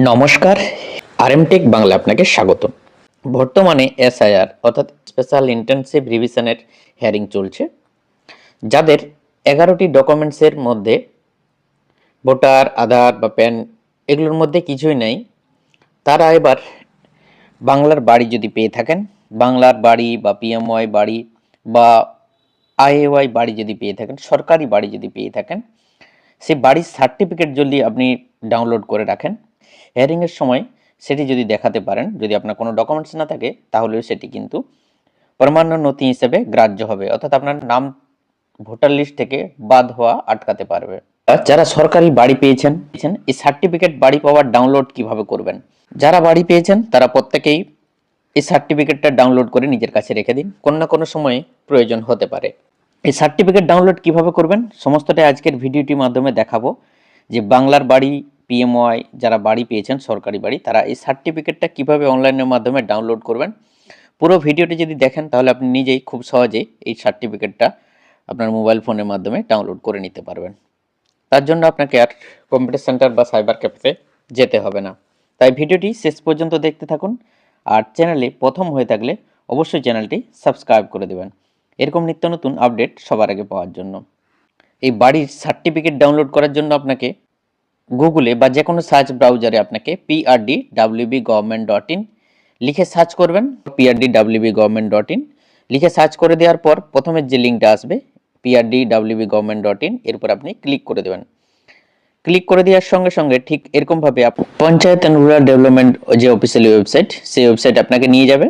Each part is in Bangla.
নমস্কার, আরএমটেক বাংলা আপনাকে স্বাগত। বর্তমানে এসআইআর অর্থাৎ স্পেশাল ইন্টেনসিভ রিভিশনের হিয়ারিং চলছে। যাদের 11টি ডকুমেন্টসের মধ্যে ভোটার, আধার বা প্যান এগুলোর মধ্যে কিছুই নেই, তারা এবার বাংলার বাড়ি যদি পেয়ে থাকেন, বাংলার বাড়ি বা পিএমওয়াই বাড়ি বা আইএওয়াই বাড়ি যদি পেয়ে থাকেন, সরকারি বাড়ি যদি পেয়ে থাকেন, সেই বাড়ির সার্টিফিকেট যদি আপনি ডাউনলোড করে রাখেন, হিয়ারিংয়ের সময় সেটি যদি দেখাতে পারেন, যদি আপনার কোনো ডকুমেন্টস না থাকে তাহলে সেটি কিন্তু প্রমাণ্য নথি হিসেবে গ্রাহ্য হবে, অর্থাৎ আপনার নাম ভোটার লিস্ট থেকে বাদ হওয়া আটকাতে পারবে। যারা সরকারি বাড়ি পেয়েছেন, এই সার্টিফিকেট বাড়ি পাওয়ার ডাউনলোড কিভাবে করবেন? যারা বাড়ি পেয়েছেন তারা প্রত্যেকেই এই সার্টিফিকেটটা ডাউনলোড করে নিজের কাছে রেখে দিন, কোনো না কোনো সময়ে প্রয়োজন হতে পারে। এই সার্টিফিকেট ডাউনলোড কিভাবে করবেন সমস্তটাই আজকের ভিডিওটির মাধ্যমে দেখাবো। যে বাংলার বাড়ি, পিএমওয়াই যারা বাড়ি পেয়েছেন সরকারি বাড়ি, তারা এই সার্টিফিকেটটা কিভাবে অনলাইনের মাধ্যমে ডাউনলোড করবেন। পুরো ভিডিওটি যদি দেখেন তাহলে আপনি নিজেই খুব সহজেই এই সার্টিফিকেটটা আপনার মোবাইল ফোনের মাধ্যমে ডাউনলোড করে নিতে পারবেন। তার জন্য আপনাকে আর কম্পিউটার সেন্টার বা সাইবার ক্যাফেতে যেতে হবে না। তাই ভিডিওটি শেষ পর্যন্ত দেখতে থাকুন, আর চ্যানেলে প্রথম হয়ে থাকলে অবশ্যই চ্যানেলটি সাবস্ক্রাইব করে দেবেন এরকম নিত্য নতুন আপডেট সবার আগে পাওয়ার জন্য। এই বাড়ির সার্টিফিকেট ডাউনলোড করার জন্য আপনাকে গুগলে বা যে কোনো সার্চ ব্রাউজারে আপনাকে PRDWB-Government.in লিখে সার্চ করবেন। PRDWB-Government.in লিখে সার্চ করে দেওয়ার পর প্রথমের যে লিঙ্কটা আসবে PRDWB-Government.in, এরপর আপনি ক্লিক করে দেবেন। ক্লিক করে দেওয়ার সঙ্গে সঙ্গে ঠিক এরকমভাবে পঞ্চায়েত অ্যান্ড রুরাল ডেভেলপমেন্ট যে অফিসিয়ালি ওয়েবসাইট, সেই ওয়েবসাইট আপনাকে নিয়ে যাবে।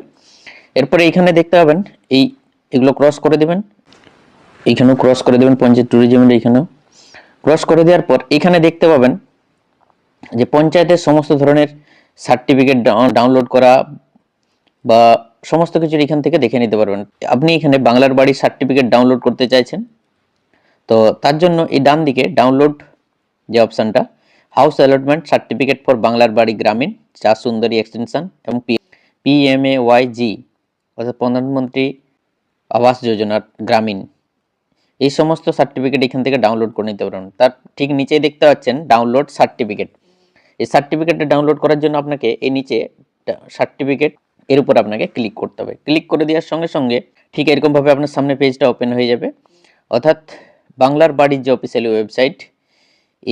এরপরে এইখানে দেখতে পাবেন এগুলো ক্রস করে দেবেন, এইখানেও ক্রস করে দেবেন, পঞ্চায়েত ট্যুরিজমের এইখানেও ক্রস করে দেওয়ার পর এখানে দেখতে পাবেন যে পঞ্চায়েতের সমস্ত ধরনের সার্টিফিকেট ডাউনলোড করা বা সমস্ত কিছু এখান থেকে দেখে নিতে পারবেন। আপনি এখানে বাংলার বাড়ির সার্টিফিকেট ডাউনলোড করতে চাইছেন, তো তার জন্য এই ডান দিকে ডাউনলোড যে অপশানটা, হাউস অ্যালটমেন্ট সার্টিফিকেট ফর বাংলার বাড়ি গ্রামীণ, চা সুন্দরী এক্সটেনশন এবং PMAYG অর্থাৎ প্রধানমন্ত্রী আবাস যোজনার গ্রামীণ, এই সমস্ত সার্টিফিকেট এখান থেকে ডাউনলোড করে নিতে পারবেন। তার ঠিক নিচেই দেখতে পাচ্ছেন ডাউনলোড সার্টিফিকেট। এই সার্টিফিকেটটা ডাউনলোড করার জন্য আপনাকে এই নিচে সার্টিফিকেট এর উপর আপনাকে ক্লিক করতে হবে। ক্লিক করে দেওয়ার সঙ্গে সঙ্গে ঠিক এরকমভাবে আপনার সামনে পেজটা ওপেন হয়ে যাবে, অর্থাৎ বাংলার বাড়ির যে অফিসিয়ালি ওয়েবসাইট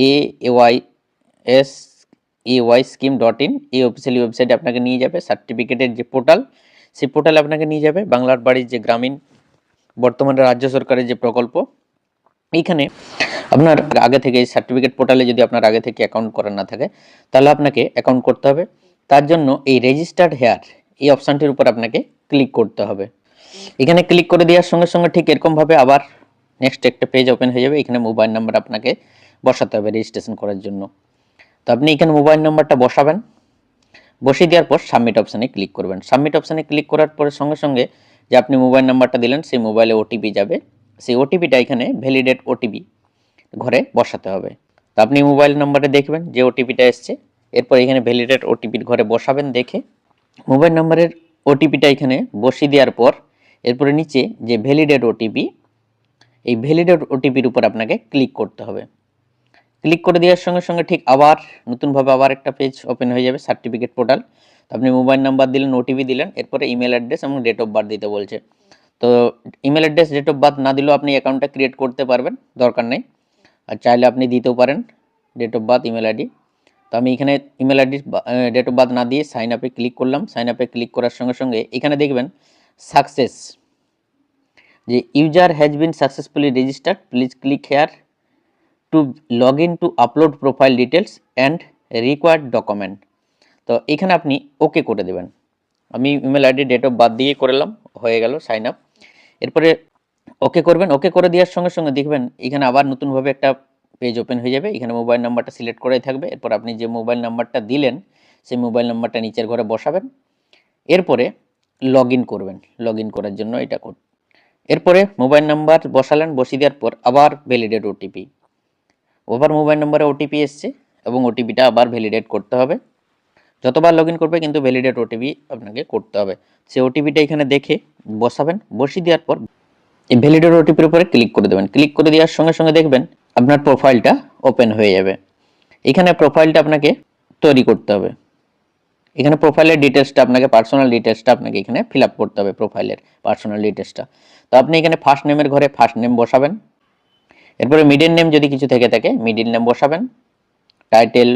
AAYSEYScheme.in, এই অফিসিয়ালি ওয়েবসাইটে আপনাকে নিয়ে যাবে। সার্টিফিকেটের যে পোর্টাল, সেই পোর্টালে আপনাকে নিয়ে যাবে। বাংলার বাড়ির যে গ্রামীণ বর্তমানে রাজ্য সরকারের যে প্রকল্প, এইখানে আপনার আগে থেকে এই সার্টিফিকেট পোর্টালে যদি আপনার আগে থেকে অ্যাকাউন্ট করা না থাকে তাহলে আপনাকে অ্যাকাউন্ট করতে হবে। তার জন্য এই রেজিস্টার্ড হেয়ার এই অপশানটির উপর আপনাকে ক্লিক করতে হবে। এখানে ক্লিক করে দেওয়ার সঙ্গে সঙ্গে ঠিক এরকমভাবে আবার নেক্সট একটা পেজ ওপেন হয়ে যাবে। এখানে মোবাইল নাম্বার আপনাকে বসাতে হবে রেজিস্ট্রেশন করার জন্য। তো আপনি এখানে মোবাইল নাম্বারটা বসাবেন, বসিয়ে দেওয়ার পর সাবমিট অপশানে ক্লিক করবেন। সাবমিট অপশানে ক্লিক করার পরে সঙ্গে সঙ্গে যে আপনি মোবাইল নাম্বারটা দিলেন সেই মোবাইলে ওটিপি যাবে। সেই ওটিপিটা এখানে ভ্যালিডেট ওটিপি ঘরে বসাতে হবে। তো আপনি মোবাইল নাম্বারে দেখবেন যে ওটিপিটা এসছে, এরপর এখানে ভ্যালিডেট ওটিপির ঘরে বসাবেন। দেখে মোবাইল নাম্বারের ওটিপিটা এখানে বসিয়ে দেওয়ার পর এরপরে নিচে যে ভ্যালিডেট ওটিপি, এই ভ্যালিডেট ওটিপির উপর আপনাকে ক্লিক করতে হবে। ক্লিক করে দেওয়ার সঙ্গে সঙ্গে ঠিক আবার নতুনভাবে আবার একটা পেজ ওপেন হয়ে যাবে সার্টিফিকেট পোর্টাল। আপনি মোবাইল নাম্বার দিলেন, ওটিপি দিলেন, এরপরে ইমেল অ্যাড্রেস এবং ডেট অফ বার্থ দিতে বলছে। তো email address, date of birth না দিলেও আপনি অ্যাকাউন্টটা ক্রিয়েট করতে পারবেন, দরকার নেই। আর চাইলে আপনি দিতেও পারেন date of birth, email ID. তো আমি এখানে email ID, date of birth না দিয়ে সাইন আপে ক্লিক করলাম। সাইন আপে ক্লিক করার সঙ্গে সঙ্গে এখানে দেখবেন সাকসেস, যে user has been successfully registered, please click here to log in to upload profile details and required document. তো এখানে আপনি ওকে করে দেবেন। আমি email ID, date of birth দিয়ে করলাম, হয়ে গেল সাইন আপ। এরপরে ওকে করবেন। ওকে করে দেওয়ার সঙ্গে সঙ্গে দেখবেন এখানে আবার নতুনভাবে একটা পেজ ওপেন হয়ে যাবে। এখানে মোবাইল নাম্বারটা সিলেক্ট করাই থাকবে। এরপর আপনি যে মোবাইল নাম্বারটা দিলেন সেই মোবাইল নাম্বারটা নিচের ঘরে বসাবেন। এরপরে লগ ইন করবেন, লগ ইন করার জন্য এটা করুন। এরপরে মোবাইল নাম্বার বসালেন, বসিয়ে দেওয়ার পর আবার ভ্যালিডেট ওটিপি, ওভার মোবাইল নাম্বারে ওটিপি এসছে এবং ওটিপিটা আবার ভ্যালিডেট করতে হবে। যতবার লগ ইন করবে কিন্তু ভ্যালিডেট ওটিপি আপনাকে করতে হবে। সেই ওটিপিটা এখানে দেখে বসাবেন। বসিয়ে দেওয়ার পর এই ভ্যালিডেট ওটিপির উপরে ক্লিক করে দেবেন। ক্লিক করে দেওয়ার সঙ্গে সঙ্গে দেখবেন আপনার প্রোফাইলটা ওপেন হয়ে যাবে। এখানে প্রোফাইলটা আপনাকে তৈরি করতে হবে। এখানে প্রোফাইলের ডিটেলসটা আপনাকে পার্সোনাল ডিটেলসটা আপনাকে এখানে ফিল আপ করতে হবে, প্রোফাইলের পার্সোনাল ডিটেলসটা। তো আপনি এখানে ফার্স্ট নেমের ঘরে ফার্স্ট নেম বসাবেন, এরপরে মিডল নেম যদি কিছু থেকে থাকে মিডল নেম বসাবেন, টাইটেল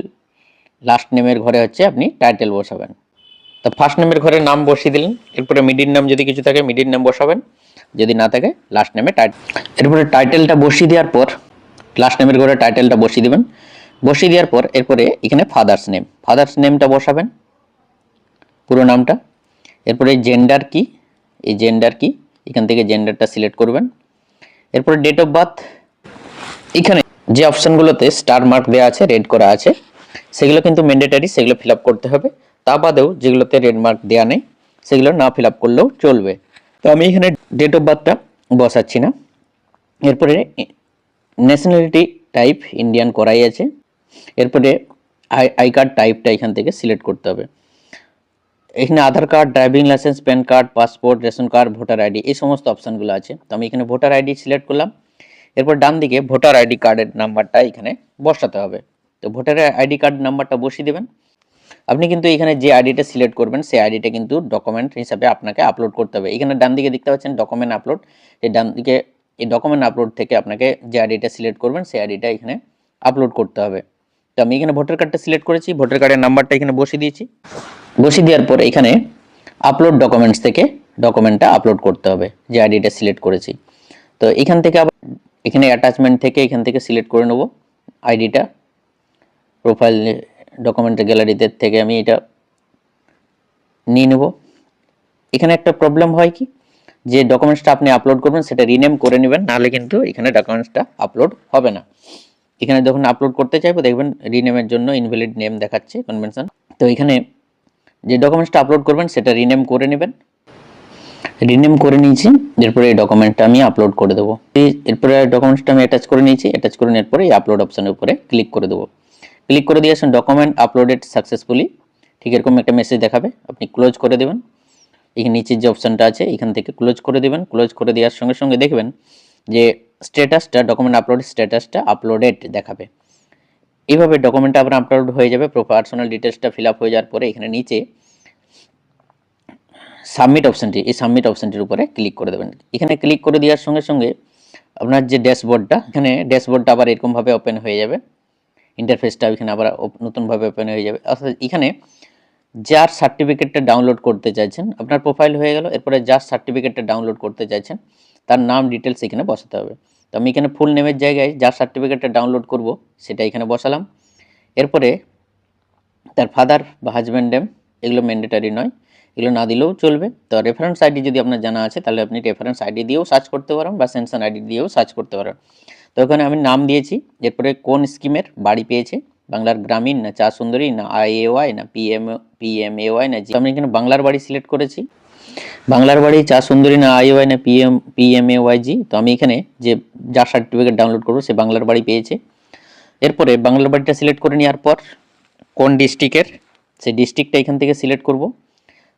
লাস্ট নেমের ঘরে হচ্ছে আপনি টাইটেল বসাবেন। তো ফার্স্ট নেমের ঘরে নাম বসিয়ে দিলেন, এরপরে মিডল নেম যদি কিছু থাকে মিডল নেম বসাবেন, যদি না থাকে লাস্ট নেমে টাইটেল। এরপরে টাইটেলটা বসিয়ে দেওয়ার পর লাস্ট নেমের ঘরে টাইটেলটা বসিয়ে দিবেন, বসিয়ে দেওয়ার পর এরপরে এখানে ফাদার্স নেমটা বসাবেন, পুরো নামটা। এরপরে জেন্ডার কি, এই জেন্ডার কি, এখান থেকে জেন্ডারটা সিলেক্ট করবেন। এরপরে ডেট অফ বার্থ, এখানে যে অপশানগুলোতে স্টার মার্ক দেওয়া আছে, রেড করা আছে, সেগুলো কিন্তু ম্যান্ডেটারি, সেগুলো ফিল আপ করতে হবে। তা বাদেও যেগুলোতে রেড মার্ক দেওয়া নেই সেগুলো না ফিল আপ করলেও চলবে। তো আমি এখানে ডেট অফ বার্থটা বসাচ্ছি না। এরপরে ন্যাশনালিটি টাইপ ইন্ডিয়ান করাই আছে। এরপরে আই কার্ড টাইপটা এখান থেকে সিলেক্ট করতে হবে। এখানে Aadhaar card, driving licence, PAN card, passport, ration card, voter ID, এই সমস্ত অপশানগুলো আছে। তো আমি এখানে ভোটার আইডি সিলেক্ট করলাম। এরপর ডান দিকে ভোটার আইডি কার্ডের নাম্বারটা এখানে বসাতে হবে। তো ভোটার আইডি কার্ড নাম্বারটা বসিয়ে দেবেন। আপনি কিন্তু এখানে যে আইডিটা সিলেক্ট করবেন সেই আইডিটা কিন্তু ডকুমেন্ট হিসাবে আপনাকে আপলোড করতে হবে। এখানে ডান দিকে দেখতে পাচ্ছেন ডকুমেন্ট আপলোড, এই ডান দিকে এই ডকুমেন্ট আপলোড থেকে আপনাকে যে আইডিটা সিলেক্ট করবেন সেই আইডিটা এখানে আপলোড করতে হবে। তো আমি এখানে ভোটার কার্ডটা সিলেক্ট করেছি, ভোটার কার্ডের নাম্বারটা এখানে বসিয়ে দিয়েছি। বসিয়ে দেওয়ার পর এখানে আপলোড ডকুমেন্টস থেকে ডকুমেন্টটা আপলোড করতে হবে যে আইডিটা সিলেক্ট করেছি। তো এখান থেকে আবার এখানে অ্যাটাচমেন্ট থেকে এখান থেকে সিলেক্ট করে নেব আইডিটা, প্রোফাইল ডকুমেন্টের গ্যালারিতে থেকে আমি এটা নিয়ে নেব। এখানে একটা প্রবলেম হয় কি, যে ডকুমেন্টসটা আপনি আপলোড করবেন সেটা রিনেম করে নেবেন, নাহলে কিন্তু এখানে ডকুমেন্টসটা আপলোড হবে না। এখানে যখন আপলোড করতে চাইবো দেখবেন রিনেমের জন্য ইনভ্যালিড নেম দেখাচ্ছে কনভেনশন। তো এখানে যে ডকুমেন্টসটা আপলোড করবেন সেটা রিনেম করে নেবেন। রিনেম করে নিয়েছি, এরপরে এই ডকুমেন্টটা আমি আপলোড করে দেবো। এরপরে ডকুমেন্টসটা আমি অ্যাটাচ করে নিয়েছি, অ্যাটাচ করে নেওয়ার পরে এই আপলোড অপশানের উপরে ক্লিক করে দেবো। ক্লিক করে দিয়ে আসুন ডকুমেন্ট আপলোডেড সাকসেসফুলি, ঠিক এরকম একটা মেসেজ দেখাবে, আপনি ক্লোজ করে দেবেন। এখানে নিচের যে অপশানটা আছে এখান থেকে ক্লোজ করে দেবেন। ক্লোজ করে দেওয়ার সঙ্গে সঙ্গে দেখবেন যে স্ট্যাটাসটা, ডকুমেন্ট আপলোড স্ট্যাটাসটা আপলোডেড দেখাবে। এইভাবে ডকুমেন্টটা আবার আপলোড হয়ে যাবে। পার্সোনাল ডিটেলসটা ফিল আপ হয়ে যাওয়ার পরে এখানে নিচে সাবমিট অপশানটি, এই সাবমিট অপশানটির উপরে ক্লিক করে দেবেন। এখানে ক্লিক করে দেওয়ার সঙ্গে সঙ্গে আপনার যে ড্যাশবোর্ডটা, এখানে ড্যাশবোর্ডটা আবার এরকমভাবে ওপেন হয়ে যাবে। ইন্টারফেসটা এখানে আবার নতুনভাবে ওপেন হয়ে যাবে। অর্থাৎ এখানে যার সার্টিফিকেটটা ডাউনলোড করতে চাইছেন, আপনার প্রোফাইল হয়ে গেল, এরপরে যার সার্টিফিকেটটা ডাউনলোড করতে চাইছেন তার নাম ডিটেলস এখানে বসাতে হবে। তো আমি এখানে ফুল নেমের জায়গায় যার সার্টিফিকেটটা ডাউনলোড করব সেটা এখানে বসালাম। এরপরে তার ফাদার বা হাজব্যান্ড নেম, এগুলো ম্যান্ডেটারি নয়, এগুলো না দিলেও চলবে। তো রেফারেন্স আইডি যদি আপনার জানা আছে তাহলে আপনি রেফারেন্স আইডি দিয়েও সার্চ করতে পারেন বা সেনশন আইডি দিয়েও সার্চ করতে পারেন। তো এখানে আমি নাম দিয়েছি, এরপরে কোন স্কিমের বাড়ি পেয়েছে, বাংলার গ্রামীণ না চা সুন্দরী না আইএওয়াই না পিএমএওয়াই না জি। আমি এখানে বাংলার বাড়ি সিলেক্ট করেছি, বাংলার বাড়ি চা সুন্দরী না আইএওয়াই না পিএমএওয়াই জি। তো আমি এখানে যে যার সার্টিফিকেট ডাউনলোড করবো সে বাংলার বাড়ি পেয়েছে। এরপরে বাংলার বাড়িটা সিলেক্ট করে নেওয়ার পর কোন ডিস্ট্রিক্টের, সেই ডিস্ট্রিক্টটা এখান থেকে সিলেক্ট করব।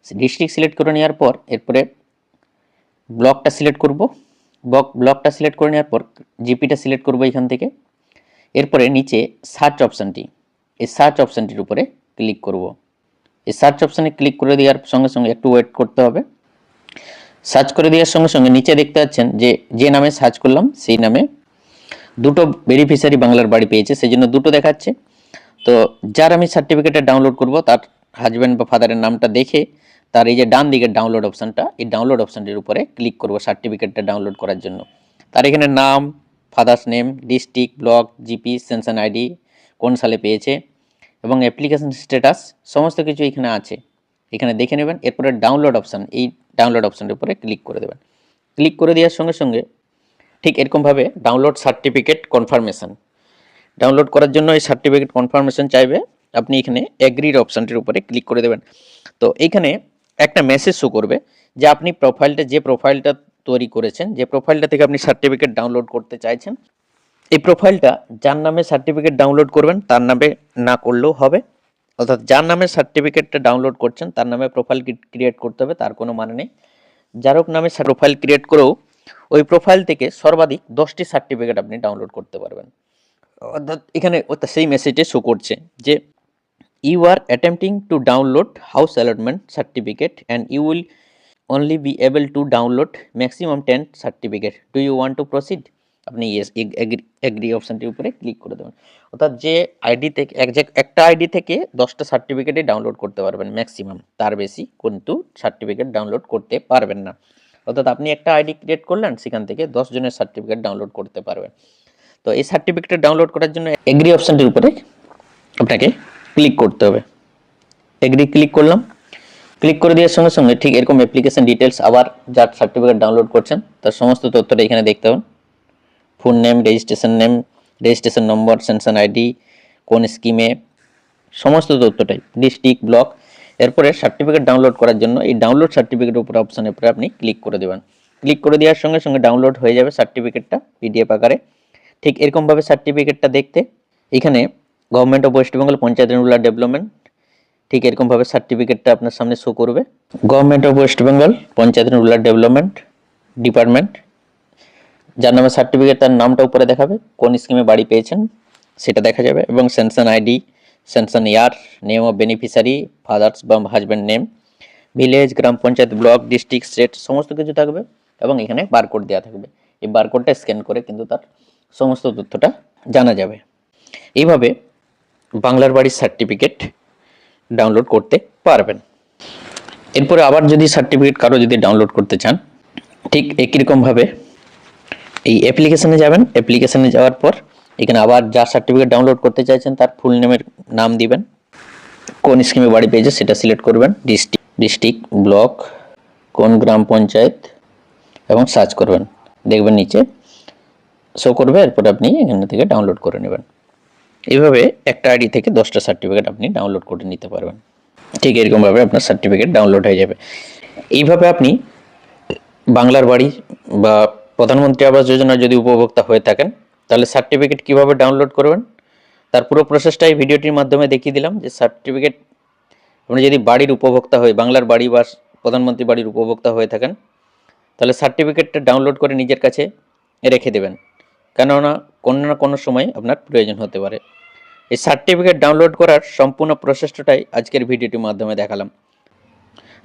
ডিস্ট্রিক্ট সিলেক্ট করে নেওয়ার পর এরপরে ব্লকটা সিলেক্ট করব। ব্লকটা সিলেক্ট করে নেওয়ার পর জিপিটা সিলেক্ট করব এখান থেকে। এরপরে নিচে সার্চ অপশানটি, এই সার্চ অপশানটির উপরে ক্লিক করব। এই সার্চ অপশানে ক্লিক করে দেওয়ার সঙ্গে সঙ্গে একটু ওয়েট করতে হবে। সার্চ করে দেওয়ার সঙ্গে সঙ্গে নিচে দেখতে পাচ্ছেন যে নামে সার্চ করলাম সেই নামে দুটো বেনিফিশিয়ারি বাংলার বাড়ি পেয়েছে, সেই জন্য দুটো দেখাচ্ছে। তো যার আমি সার্টিফিকেটটা ডাউনলোড করব তার হাজব্যান্ড বা ফাদারের নামটা দেখে তার এই যে ডান দিকের ডাউনলোড অপশানটা, এই ডাউনলোড অপশানটির উপরে ক্লিক করব সার্টিফিকেটটা ডাউনলোড করার জন্য। তার এখানে নাম, father's name, district, block, GP, sanction ID, কোন সালে পেয়েছে এবং অ্যাপ্লিকেশন স্ট্যাটাস সমস্ত কিছু এখানে আছে, এখানে দেখে নেবেন। এরপরে ডাউনলোড অপশান, এই ডাউনলোড অপশানের উপরে ক্লিক করে দেবেন। ক্লিক করে দেওয়ার সঙ্গে সঙ্গে ঠিক এরকমভাবে ডাউনলোড সার্টিফিকেট কনফার্মেশন, ডাউনলোড করার জন্য এই সার্টিফিকেট কনফার্মেশন চাইবে, আপনি এখানে এগ্রির অপশানটির উপরে ক্লিক করে দেবেন। তো এইখানে একটা মেসেজ শো করবে যে আপনি যে প্রোফাইলটা তৈরি করেছেন, যে প্রোফাইলটা থেকে আপনি সার্টিফিকেট ডাউনলোড করতে চাইছেন, এই প্রোফাইলটা যার নামে সার্টিফিকেট ডাউনলোড করবেন তার নামে না করলেও হবে। অর্থাৎ যার নামে সার্টিফিকেটটা ডাউনলোড করছেন তার নামে প্রোফাইল ক্রিয়েট করতে হবে, তার কোনো মানে নেই। যার হোক নামে প্রোফাইল ক্রিয়েট করেও ওই প্রোফাইল থেকে সর্বাধিক 10টি সার্টিফিকেট আপনি ডাউনলোড করতে পারবেন। অর্থাৎ এখানে সেই মেসেজে শো করছে যে You are attempting to download house allotment certificate and you will only be able to download maximum 10 certificate. Do you want to proceed? আপনি ইয়েস এগ্রি অপশনটির উপরে ক্লিক করে দেবেন। অর্থাৎ যে আইডি থেকে একটা আইডি থেকে 10টা সার্টিফিকেটই ডাউনলোড করতে পারবেন ম্যাক্সিমাম, তার বেশি কিন্তু সার্টিফিকেট ডাউনলোড করতে পারবেন না। অর্থাৎ আপনি একটা আইডি ক্রিয়েট করলেন, সেখান থেকে 10 জনের সার্টিফিকেট ডাউনলোড করতে পারবেন। তো এই সার্টিফিকেট ডাউনলোড করার জন্য এগ্রি অপশনটির উপরে আপনাকে ক্লিক করতে হবে। এগ্রি ক্লিক করলাম। ক্লিক করে দেওয়ার সঙ্গে সঙ্গে ঠিক এরকম অ্যাপ্লিকেশন ডিটেলস, আবার যার সার্টিফিকেট ডাউনলোড করছেন তার সমস্ত তথ্যটা এখানে দেখতে পাবেন। Full name, registration number, sanction ID, কোন স্কিমে, সমস্ত তথ্যটাই, ডিস্ট্রিক্ট, ব্লক। এরপরে সার্টিফিকেট ডাউনলোড করার জন্য এই ডাউনলোড সার্টিফিকেটের উপর অপশনের উপরে আপনি ক্লিক করে দেবেন। ক্লিক করে দেওয়ার সঙ্গে সঙ্গে ডাউনলোড হয়ে যাবে সার্টিফিকেটটা পিডিএফ আকারে। ঠিক এরকমভাবে সার্টিফিকেটটা দেখতে এখানে government of West Bengal panchayat and rural development, ঠিক এরকমভাবে সার্টিফিকেটটা আপনার সামনে শো করবে। Government of West Bengal panchayat and rural development department, যার নামে সার্টিফিকেট তার নামটা উপরে দেখাবে, কোন স্কিমে বাড়ি পেয়েছেন সেটা দেখা যাবে, এবং sanction ID, sanction year, name of beneficiary, father's বা হাজব্যান্ড নেম, ভিলেজ, গ্রাম পঞ্চায়েত, ব্লক, ডিস্ট্রিক্ট, স্টেট সমস্ত কিছু থাকবে, এবং এখানে বারকোড দেওয়া থাকবে। এই বারকোডটা স্ক্যান করে কিন্তু তার সমস্ত তথ্যটা জানা যাবে। এইভাবে বাংলার বাড়ির সার্টিফিকেট ডাউনলোড করতে পারবেন। এরপরে আবার যদি সার্টিফিকেট কারো যদি ডাউনলোড করতে চান, ঠিক একই রকমভাবে এই অ্যাপ্লিকেশনে যাবেন। অ্যাপ্লিকেশনে যাওয়ার পর এখানে আবার যার সার্টিফিকেট ডাউনলোড করতে চাইছেন তার ফুল নেমের নাম দিবেন, কোন স্কিমে বাড়ি পেয়েছে সেটা সিলেক্ট করবেন, ডিস্ট্রিক্ট, ব্লক, কোন গ্রাম পঞ্চায়েত, এবং সার্চ করবেন, দেখবেন নিচে শো করবে। এরপর আপনি এখান থেকে ডাউনলোড করে নেবেন। এইভাবে একটা আইডি থেকে 10টা সার্টিফিকেট আপনি ডাউনলোড করে নিতে পারবেন। ঠিক এরকমভাবে আপনার সার্টিফিকেট ডাউনলোড হয়ে যাবে। এইভাবে আপনি বাংলার বাড়ি বা প্রধানমন্ত্রী আবাস যোজনা যদি উপভোক্তা হয়ে থাকেন, তাহলে সার্টিফিকেট কিভাবে ডাউনলোড করবেন তার পুরো প্রসেসটাই ভিডিওটির মাধ্যমে দেখিয়ে দিলাম। যে সার্টিফিকেট আপনি যদি বাড়ির উপভোক্তা হয়ে, বাংলার বাড়ি বা প্রধানমন্ত্রী বাড়ির উপভোক্তা হয়ে থাকেন, তাহলে সার্টিফিকেটটা ডাউনলোড করে নিজের কাছে রেখে দেবেন, কেননা কোনো না কোনো সময় আপনার প্রয়োজন হতে পারে। এই সার্টিফিকেট ডাউনলোড করার সম্পূর্ণ প্রসেসটাই আজকের ভিডিওটির মাধ্যমে দেখালাম।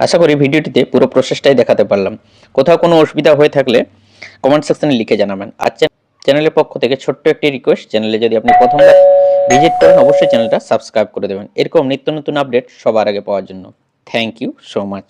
আশা করি ভিডিওটিতে পুরো প্রসেসটাই দেখাতে পারলাম। কোথাও কোনো অসুবিধা হয়ে থাকলে কমেন্ট সেকশনে লিখে জানাবেন। আর চ্যানেলের পক্ষ থেকে ছোট্ট একটি রিকোয়েস্ট, চ্যানেলে যদি আপনি প্রথমবার ভিজিট করেন অবশ্যই চ্যানেলটা সাবস্ক্রাইব করে দেবেন এরকম নিত্য নতুন আপডেট সবার আগে পাওয়ার জন্য। Thank you so much.